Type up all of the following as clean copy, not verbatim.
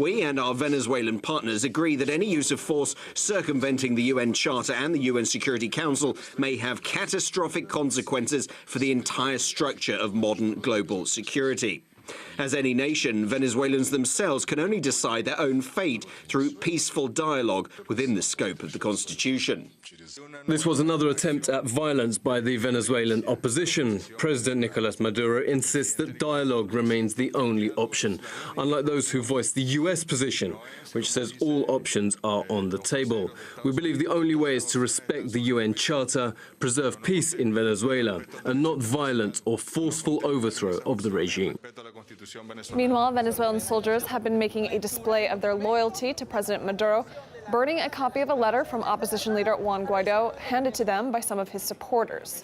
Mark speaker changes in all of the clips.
Speaker 1: We and our Venezuelan partners agree that any use of force circumventing the UN Charter and the UN Security Council may have catastrophic consequences for the entire structure of modern global security. As any nation, Venezuelans themselves can only decide their own fate through peaceful dialogue within the scope of the Constitution.
Speaker 2: This was another attempt at violence by the Venezuelan opposition. President Nicolás Maduro insists that dialogue remains the only option, unlike those who voiced the US position, which says all options are on the table. We believe the only way is to respect the UN Charter, preserve peace in Venezuela, and not violent or forceful overthrow of the regime.
Speaker 3: Meanwhile, Venezuelan soldiers have been making a display of their loyalty to President Maduro, burning a copy of a letter from opposition leader Juan Guaidó handed to them by some of his supporters.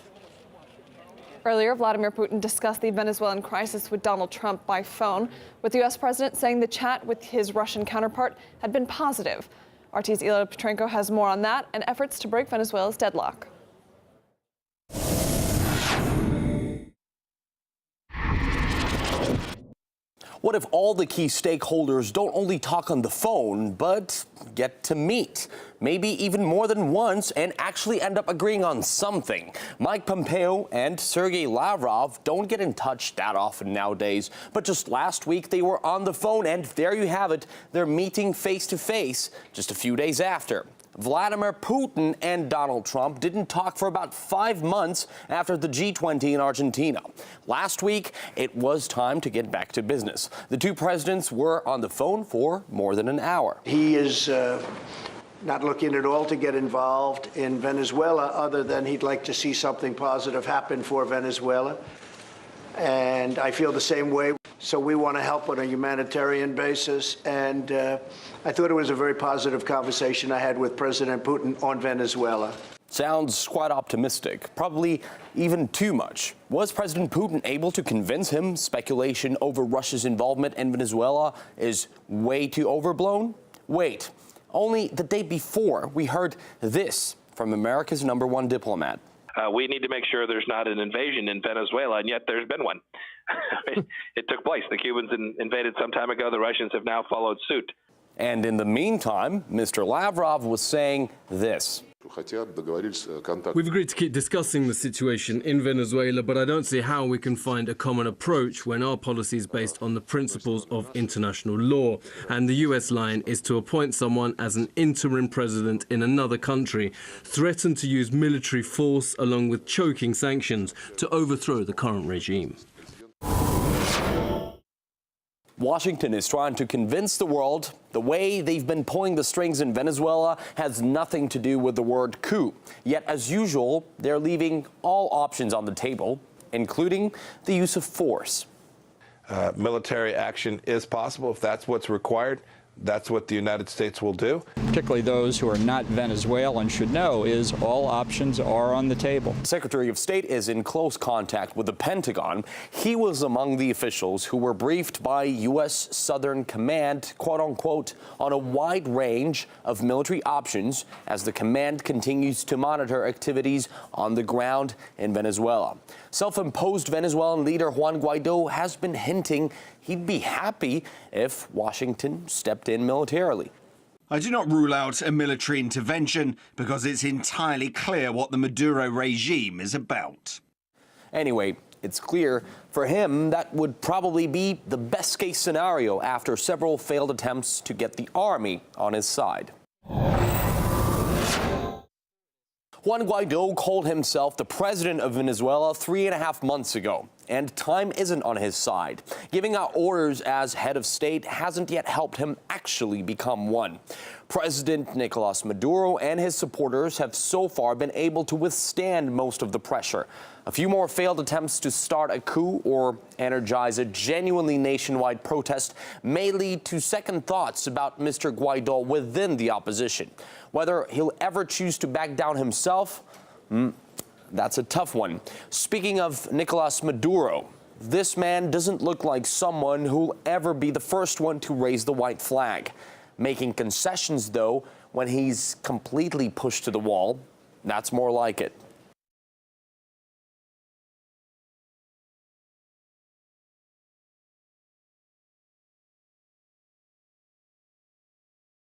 Speaker 3: Earlier, Vladimir Putin discussed the Venezuelan crisis with Donald Trump by phone, with the U.S. president saying the chat with his Russian counterpart had been positive. RT's Ilya Petrenko has more on that and efforts to break Venezuela's deadlock.
Speaker 4: What if all the key stakeholders don't only talk on the phone, but get to meet? Maybe even more than once and actually end up agreeing on something. Mike Pompeo and Sergey Lavrov don't get in touch that often nowadays, but just last week they were on the phone and there you have it, they're meeting face to face just a few days after. Vladimir Putin and Donald Trump didn't talk for about 5 months after the G20 in Argentina. Last week, it was time to get back to business. The two presidents were on the phone for more than an hour.
Speaker 5: He is not looking at all to get involved in Venezuela, other than he'd like to see something positive happen for Venezuela. And I feel the same way. So we want to help on a humanitarian basis. And I thought it was a very positive conversation I had with President Putin on Venezuela.
Speaker 4: Sounds quite optimistic, probably even too much. Was President Putin able to convince him speculation over Russia's involvement in Venezuela is way too overblown? Wait, only the day before we heard this from America's #1 diplomat.
Speaker 6: We need to make sure there's not an invasion in Venezuela, and yet there's been one. It took place. The Cubans invaded some time ago. The Russians have now followed suit.
Speaker 4: And in the meantime, Mr. Lavrov was saying this.
Speaker 2: We've agreed to keep discussing the situation in Venezuela, but I don't see how we can find a common approach when our policy is based on the principles of international law. And the US line is to appoint someone as an interim president in another country, threaten to use military force along with choking sanctions to overthrow the current regime.
Speaker 4: Washington is trying to convince the world the way they've been pulling the strings in Venezuela has nothing to do with the word coup. Yet, as usual, they're leaving all options on the table, including the use of force.
Speaker 7: Military action is possible if that's what's required. That's what the United States will do.
Speaker 8: Particularly those who are not Venezuelan should know is all options are on the table.
Speaker 4: Secretary of State is in close contact with the Pentagon. He was among the officials who were briefed by U.S. Southern Command, quote unquote, on a wide range of military options as the command continues to monitor activities on the ground in Venezuela. Self-imposed Venezuelan leader Juan Guaidó has been hinting he'd be happy if Washington stepped in militarily.
Speaker 9: I do not rule out a military intervention because it's entirely clear what the Maduro regime is about.
Speaker 4: Anyway, it's clear for him that would probably be the best case scenario after several failed attempts to get the army on his side. Juan Guaidó called himself the president of Venezuela 3.5 months ago, and time isn't on his side. Giving out orders as head of state hasn't yet helped him actually become one. President Nicolás Maduro and his supporters have so far been able to withstand most of the pressure. A few more failed attempts to start a coup or energize a genuinely nationwide protest may lead to second thoughts about Mr. Guaidó within the opposition. Whether he'll ever choose to back down himself, that's a tough one. Speaking of Nicolás Maduro, this man doesn't look like someone who'll ever be the first one to raise the white flag. Making concessions, though, when he's completely pushed to the wall, that's more like it.